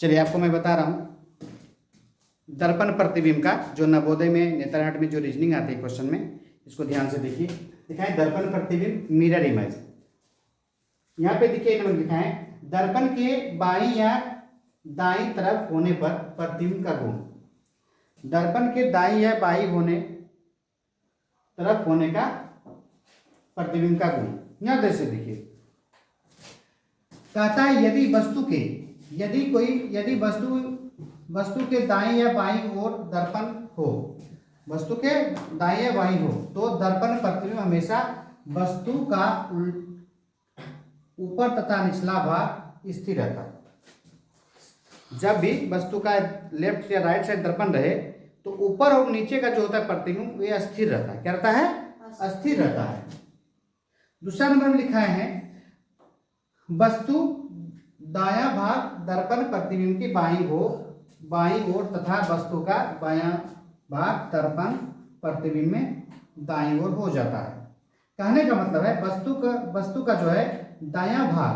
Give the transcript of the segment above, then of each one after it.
चलिए आपको मैं बता रहा हूँ दर्पण प्रतिबिंब का, जो नवोदय में नेत्रानाट में जो रीजनिंग आती है क्वेश्चन में, इसको ध्यान से देखिए। लिखा है दर्पण प्रतिबिंब मिरर इमेज। यहाँ पे देखिए नंबर लिखा है दर्पण के बाईं या दाईं तरफ होने पर प्रतिबिंब का गुण। दर्पण के दाईं या बाईं होने तरफ होने का प्रतिबिंब का गुण। यहाँ जैसे देखिए कहता है यदि वस्तु के दाईं या बाईं ओर दर्पण हो, वस्तु के दाईं या बाईं हो तो दर्पण प्रतिबिंब हमेशा वस्तु का ऊपर तथा निचला भाग स्थिर रहता है। जब भी वस्तु का लेफ्ट या राइट साइड दर्पण रहे तो ऊपर और नीचे का जो होता है प्रतिबिंब वे स्थिर रहता है। क्या रहता है? अस्थिर रहता है। दूसरा नंबर में लिखा है वस्तु दायां भाग दर्पण प्रतिबिंब की बाईं ओर तथा वस्तु का बायां भाग दर्पण प्रतिबिंब में दाईं ओर हो जाता है। कहने का मतलब है वस्तु का जो है दायां भाग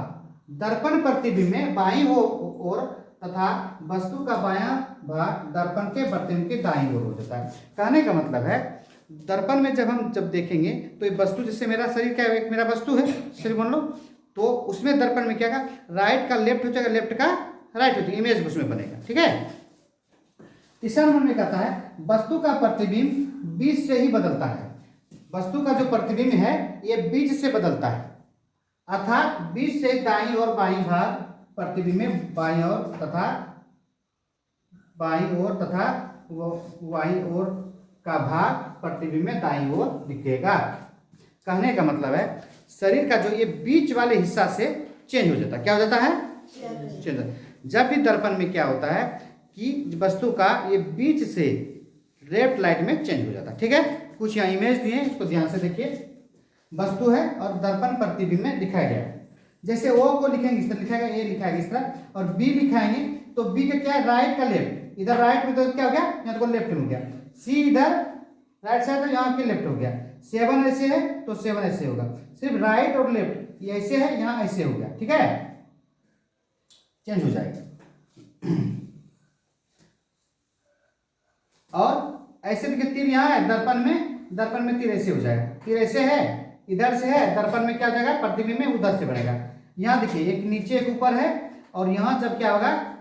दर्पण प्रतिबिंब में बाईं ओर तथा वस्तु का बायां भाग दर्पण के प्रतिबिंब की दाईं ओर हो जाता है। कहने का मतलब है दर्पण में जब देखेंगे तो ये वस्तु, जैसे मेरा शरीर का एक मेरा वस्तु है, शरीर मान लो, तो उसमें दर्पण में क्या राइट का लेफ्ट हो जाएगा, लेफ्ट का राइट हो जाएगा, इमेज उसमें बनेगा। ठीक है। तीसरा नंबर में कहता है वस्तु का प्रतिबिंब बीच से ही बदलता है। वस्तु का जो प्रतिबिंब है ये बीच से बदलता है, अर्थात बीच से दाईं और बाईं भाग प्रतिबिंब में बाईं ओर तथा बाईं ओर का भाग प्रतिबिंब में दाईं ओर दिखेगा। कहने का मतलब है शरीर का जो ये बीच वाले हिस्सा से चेंज हो जाता है। क्या हो जाता है? चेंज। जब भी दर्पण में क्या होता है कि वस्तु का ये बीच से लेफ्ट लाइट में चेंज हो जाता है। ठीक है। कुछ यहाँ इमेज दिए, इसको ध्यान से देखिए। वस्तु है और दर्पण प्रतिबिंब में दिखाया गया है। जैसे ओ को लिखेंगे इस तरह लिखाएगा, ए लिखाएगा इस तरह, और बी लिखाएंगे तो बी का क्या है? राइट का लेफ्ट। इधर राइट में तो क्या हो गया? यहाँ तो लेफ्ट में हो गया। सी इधर राइट साइड तो यहाँ के लेफ्ट हो गया। 7 ऐसे है तो 7 ऐसे होगा। सिर्फ राइट और लेफ्ट ये ऐसे है, यहाँ ऐसे हो गया। ठीक है, चेंज हो जाएगा। और ऐसे देखिए तीर यहाँ है दर्पण में तीर ऐसे हो जाएगा। तीर ऐसे है, इधर से है, दर्पण में क्या हो जाएगा? प्रतिबिंब में उधर से बनेगा। यहाँ देखिए एक नीचे एक ऊपर है, और यहाँ जब क्या होगा?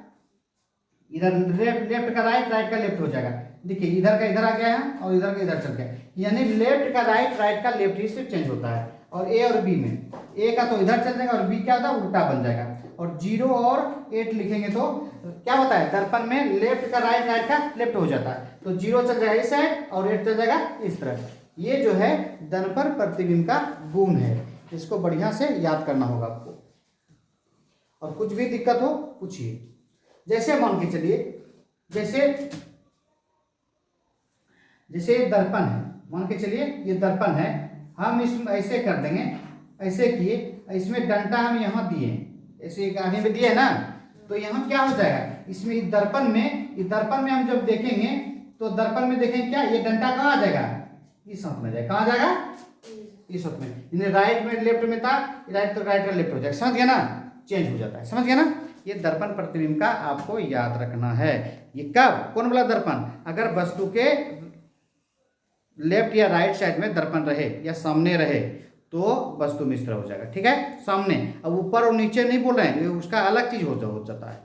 इधर लेफ्ट का राइट, राइट का लेफ्ट हो जाएगा। देखिए इधर का इधर आ गया है और इधर का इधर चल गया, यानी लेफ्ट का राइट, राइट का लेफ्ट ही सिर्फ चेंज होता है। और ए और बी में ए का तो इधर चल जाएगा और बी क्या होता है? उल्टा बन जाएगा। और 0 और 8 लिखेंगे तो क्या होता है? दर्पण में लेफ्ट का राइट, राइट का लेफ्ट हो जाता है। तो 0 चल जाएगा इस साइड और 8 चल जाएगा इस तरफ। ये जो है दर्पण प्रतिबिंब का गुण है, इसको बढ़िया से याद करना होगा आपको। और कुछ भी दिक्कत हो पूछिए। जैसे मान के चलिए, जैसे दर्पण है, मान के चलिए ये दर्पण है, हम इसमें ऐसे कर देंगे, ऐसे किए, इसमें डंडा हम यहाँ दिए, ऐसे एक आगे में दिए ना, तो यहाँ क्या हो जाएगा? इसमें दर्पण में हम जब देखेंगे तो दर्पण में देखेंगे क्या? ये डंडा कहाँ आ जाएगा? इस हाथ में जाएगा। कहाँ जाएगा? इस हाथ में। राइट में लेफ्ट में था, राइट तो राइट का लेफ्ट हो जाएगा। समझ गया ना? चेंज हो जाता है। समझ गया ना? ये दर्पण प्रतिबिंब का आपको याद रखना है। ये कब? कौन वाला दर्पण? अगर वस्तु के लेफ्ट या राइट साइड में दर्पण रहे या सामने रहे तो वस्तु मिश्र हो जाएगा। ठीक है, सामने। अब ऊपर और नीचे नहीं बोल रहे हैं, उसका अलग चीज हो जाता है।